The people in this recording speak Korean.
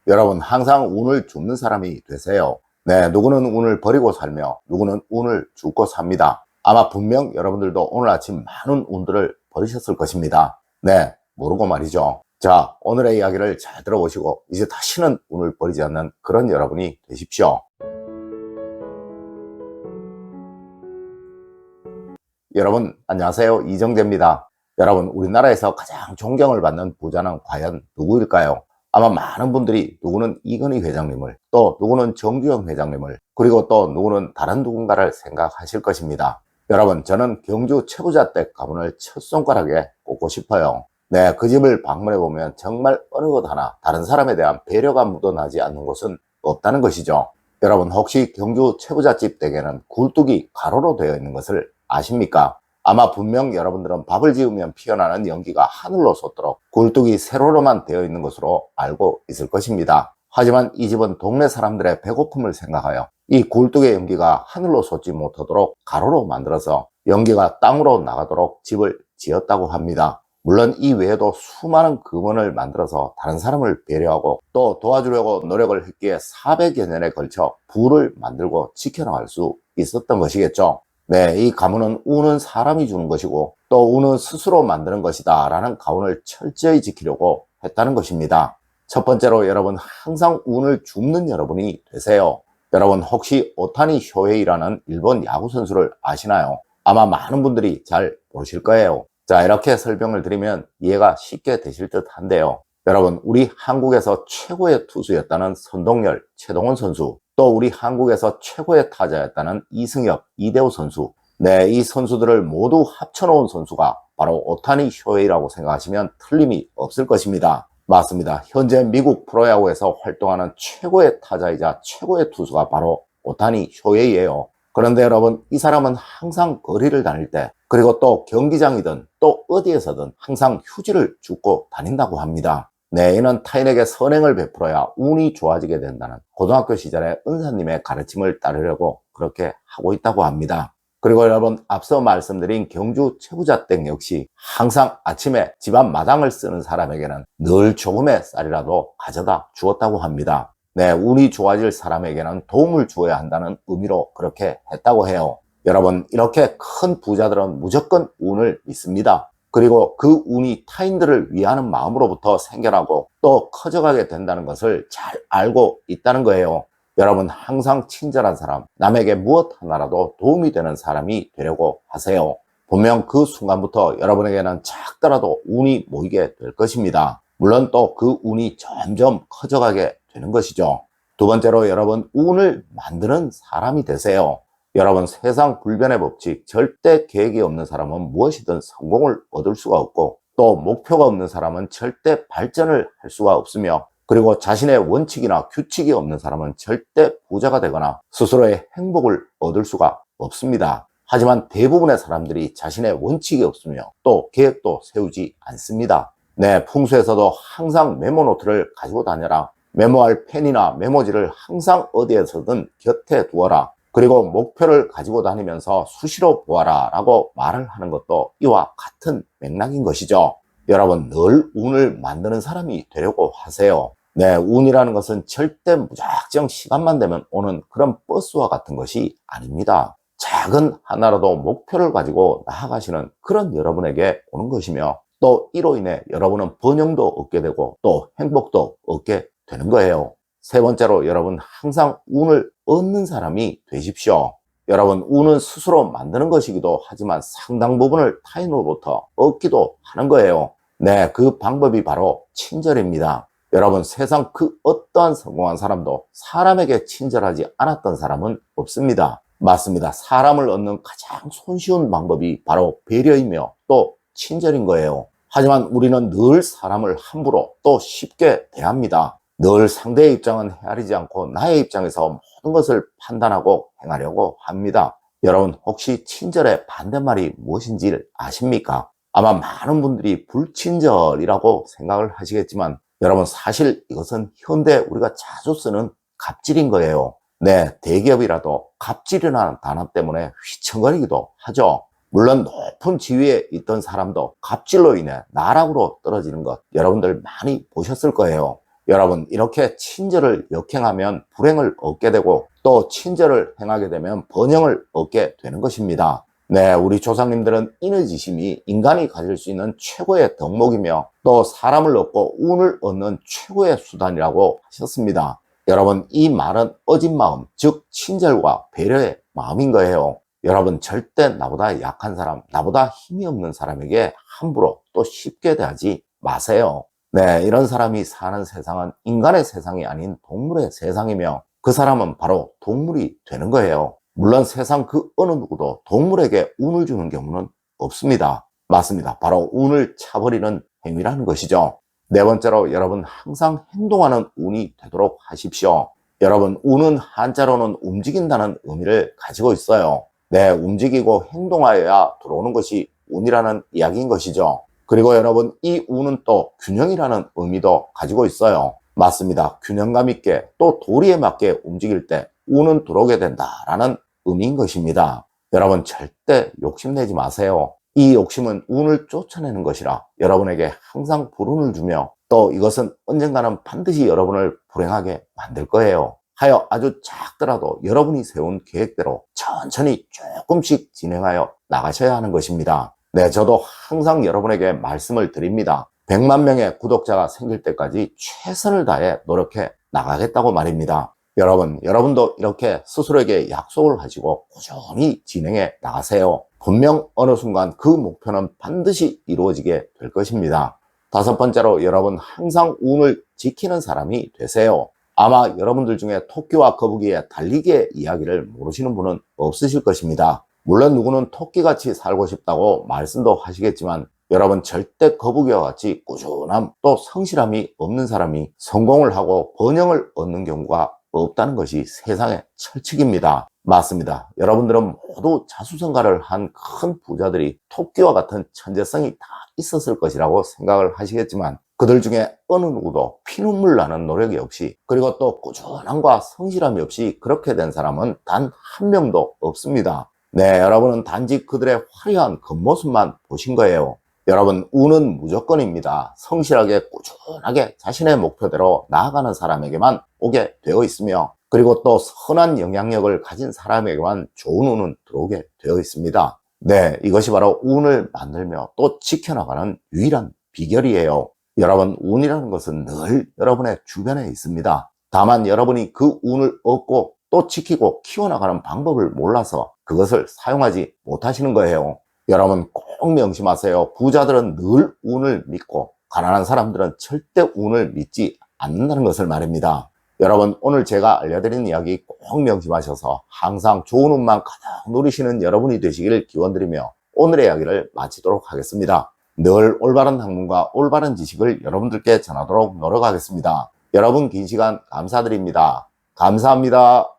여러분 항상 운을 줍는 사람이 되세요. 네, 누구는 운을 버리고 살며 누구는 운을 줍고 삽니다. 아마 분명 여러분들도 오늘 아침 많은 운들을 버리셨을 것입니다. 네, 모르고 말이죠. 자, 오늘의 이야기를 잘 들어보시고 이제 다시는 운을 버리지 않는 그런 여러분이 되십시오. 여러분 안녕하세요, 이정재입니다. 여러분, 우리나라에서 가장 존경을 받는 부자는 과연 누구일까요? 아마 많은 분들이 누구는 이건희 회장님을, 또 누구는 정주영 회장님을, 그리고 또 누구는 다른 누군가를 생각하실 것입니다. 여러분, 저는 경주 최부자댁 가문을 첫 손가락에 꼽고 싶어요. 네, 그 집을 방문해 보면 정말 어느 것 하나 다른 사람에 대한 배려가 묻어나지 않는 곳은 없다는 것이죠. 여러분, 혹시 경주 최부자집 댁에는 굴뚝이 가로로 되어 있는 것을 아십니까? 아마 분명 여러분들은 밥을 지으면 피어나는 연기가 하늘로 솟도록 굴뚝이 세로로만 되어 있는 것으로 알고 있을 것입니다. 하지만 이 집은 동네 사람들의 배고픔을 생각하여 이 굴뚝의 연기가 하늘로 솟지 못하도록 가로로 만들어서 연기가 땅으로 나가도록 집을 지었다고 합니다. 물론 이 외에도 수많은 금원을 만들어서 다른 사람을 배려하고 또 도와주려고 노력을 했기에 400여 년에 걸쳐 부를 만들고 지켜나갈 수 있었던 것이겠죠. 네, 이 가문은 운은 사람이 주는 것이고 또 운은 스스로 만드는 것이다 라는 가훈을 철저히 지키려고 했다는 것입니다. 첫 번째로 여러분, 항상 운을 줍는 여러분이 되세요. 여러분, 혹시 오타니 쇼헤이라는 일본 야구 선수를 아시나요? 아마 많은 분들이 잘 모르실 거예요. 자, 이렇게 설명을 드리면 이해가 쉽게 되실 듯 한데요. 여러분, 우리 한국에서 최고의 투수였다는 선동열, 최동원 선수, 또 우리 한국에서 최고의 타자였다는 이승엽, 이대호 선수, 네, 이 선수들을 모두 합쳐놓은 선수가 바로 오타니 쇼헤이라고 생각하시면 틀림이 없을 것입니다. 맞습니다. 현재 미국 프로야구에서 활동하는 최고의 타자이자 최고의 투수가 바로 오타니 쇼헤이예요. 그런데 여러분, 이 사람은 항상 거리를 다닐 때, 그리고 또 경기장이든 또 어디에서든 항상 휴지를 줍고 다닌다고 합니다. 네, 이는 타인에게 선행을 베풀어야 운이 좋아지게 된다는 고등학교 시절의 은사님의 가르침을 따르려고 그렇게 하고 있다고 합니다. 그리고 여러분, 앞서 말씀드린 경주 최부자댁 역시 항상 아침에 집안 마당을 쓰는 사람에게는 늘 조금의 쌀이라도 가져다 주었다고 합니다. 네, 운이 좋아질 사람에게는 도움을 주어야 한다는 의미로 그렇게 했다고 해요. 여러분, 이렇게 큰 부자들은 무조건 운을 믿습니다. 그리고 그 운이 타인들을 위하는 마음으로부터 생겨나고 또 커져가게 된다는 것을 잘 알고 있다는 거예요. 여러분, 항상 친절한 사람, 남에게 무엇 하나라도 도움이 되는 사람이 되려고 하세요. 분명 그 순간부터 여러분에게는 작더라도 운이 모이게 될 것입니다. 물론 또 그 운이 점점 커져가게 되는 것이죠. 두 번째로 여러분, 운을 만드는 사람이 되세요. 여러분, 세상 불변의 법칙, 절대 계획이 없는 사람은 무엇이든 성공을 얻을 수가 없고 또 목표가 없는 사람은 절대 발전을 할 수가 없으며, 그리고 자신의 원칙이나 규칙이 없는 사람은 절대 부자가 되거나 스스로의 행복을 얻을 수가 없습니다. 하지만 대부분의 사람들이 자신의 원칙이 없으며 또 계획도 세우지 않습니다. 네, 풍수에서도 항상 메모노트를 가지고 다녀라, 메모할 펜이나 메모지를 항상 어디에서든 곁에 두어라, 그리고 목표를 가지고 다니면서 수시로 보아라 라고 말을 하는 것도 이와 같은 맥락인 것이죠. 여러분, 늘 운을 만드는 사람이 되려고 하세요. 네, 운이라는 것은 절대 무작정 시간만 되면 오는 그런 버스와 같은 것이 아닙니다. 작은 하나라도 목표를 가지고 나아가시는 그런 여러분에게 오는 것이며, 또 이로 인해 여러분은 번영도 얻게 되고 또 행복도 얻게 되는 거예요. 세 번째로 여러분, 항상 운을 얻는 사람이 되십시오. 여러분, 운은 스스로 만드는 것이기도 하지만 상당 부분을 타인으로부터 얻기도 하는 거예요. 네, 그 방법이 바로 친절입니다. 여러분, 세상 그 어떠한 성공한 사람도 사람에게 친절하지 않았던 사람은 없습니다. 맞습니다. 사람을 얻는 가장 손쉬운 방법이 바로 배려이며 또 친절인 거예요. 하지만 우리는 늘 사람을 함부로 또 쉽게 대합니다. 늘 상대의 입장은 헤아리지 않고 나의 입장에서 모든 것을 판단하고 행하려고 합니다. 여러분, 혹시 친절의 반대말이 무엇인지 아십니까? 아마 많은 분들이 불친절이라고 생각을 하시겠지만 여러분, 사실 이것은 현대 우리가 자주 쓰는 갑질인 거예요. 네, 대기업이라도 갑질이라는 단어 때문에 휘청거리기도 하죠. 물론 높은 지위에 있던 사람도 갑질로 인해 나락으로 떨어지는 것 여러분들 많이 보셨을 거예요. 여러분, 이렇게 친절을 역행하면 불행을 얻게 되고 또 친절을 행하게 되면 번영을 얻게 되는 것입니다. 네, 우리 조상님들은 인의지심이 인간이 가질 수 있는 최고의 덕목이며 또 사람을 얻고 운을 얻는 최고의 수단이라고 하셨습니다. 여러분, 이 말은 어진 마음, 즉 친절과 배려의 마음인 거예요. 여러분, 절대 나보다 약한 사람, 나보다 힘이 없는 사람에게 함부로 또 쉽게 대하지 마세요. 네, 이런 사람이 사는 세상은 인간의 세상이 아닌 동물의 세상이며 그 사람은 바로 동물이 되는 거예요. 물론 세상 그 어느 누구도 동물에게 운을 주는 경우는 없습니다. 맞습니다. 바로 운을 차버리는 행위라는 것이죠. 네 번째로, 여러분 항상 행동하는 운이 되도록 하십시오. 여러분, 운은 한자로는 움직인다는 의미를 가지고 있어요. 네, 움직이고 행동하여야 들어오는 것이 운이라는 이야기인 것이죠. 그리고 여러분, 이 운은 또 균형이라는 의미도 가지고 있어요. 맞습니다. 균형감 있게 또 도리에 맞게 움직일 때 운은 들어오게 된다라는 의미인 것입니다. 여러분, 절대 욕심내지 마세요. 이 욕심은 운을 쫓아내는 것이라 여러분에게 항상 불운을 주며 또 이것은 언젠가는 반드시 여러분을 불행하게 만들 거예요. 하여 아주 작더라도 여러분이 세운 계획대로 천천히 조금씩 진행하여 나가셔야 하는 것입니다. 네, 저도 항상 여러분에게 말씀을 드립니다. 100만 명의 구독자가 생길 때까지 최선을 다해 노력해 나가겠다고 말입니다. 여러분도 이렇게 스스로에게 약속을 하시고 꾸준히 진행해 나가세요. 분명 어느 순간 그 목표는 반드시 이루어지게 될 것입니다. 다섯 번째로, 여러분 항상 운을 지키는 사람이 되세요. 아마 여러분들 중에 토끼와 거북이의 달리기의 이야기를 모르시는 분은 없으실 것입니다. 물론 누구는 토끼같이 살고 싶다고 말씀도 하시겠지만 여러분, 절대 거북이와 같이 꾸준함 또 성실함이 없는 사람이 성공을 하고 번영을 얻는 경우가 없다는 것이 세상의 철칙입니다. 맞습니다. 여러분들은 모두 자수성가를 한 큰 부자들이 토끼와 같은 천재성이 다 있었을 것이라고 생각을 하시겠지만 그들 중에 어느 누구도 피눈물 나는 노력이 없이 그리고 또 꾸준함과 성실함이 없이 그렇게 된 사람은 단 한 명도 없습니다. 네, 여러분은 단지 그들의 화려한 겉모습만 보신 거예요. 여러분, 운은 무조건입니다. 성실하게 꾸준하게 자신의 목표대로 나아가는 사람에게만 오게 되어 있으며 그리고 또 선한 영향력을 가진 사람에게만 좋은 운은 들어오게 되어 있습니다. 네, 이것이 바로 운을 만들며 또 지켜나가는 유일한 비결이에요. 여러분, 운이라는 것은 늘 여러분의 주변에 있습니다. 다만 여러분이 그 운을 얻고 또 지키고 키워나가는 방법을 몰라서 그것을 사용하지 못하시는 거예요. 여러분, 꼭 명심하세요. 부자들은 늘 운을 믿고 가난한 사람들은 절대 운을 믿지 않는다는 것을 말입니다. 여러분, 오늘 제가 알려드린 이야기 꼭 명심하셔서 항상 좋은 운만 가득 누리시는 여러분이 되시기를 기원드리며 오늘의 이야기를 마치도록 하겠습니다. 늘 올바른 학문과 올바른 지식을 여러분들께 전하도록 노력하겠습니다. 여러분, 긴 시간 감사드립니다. 감사합니다.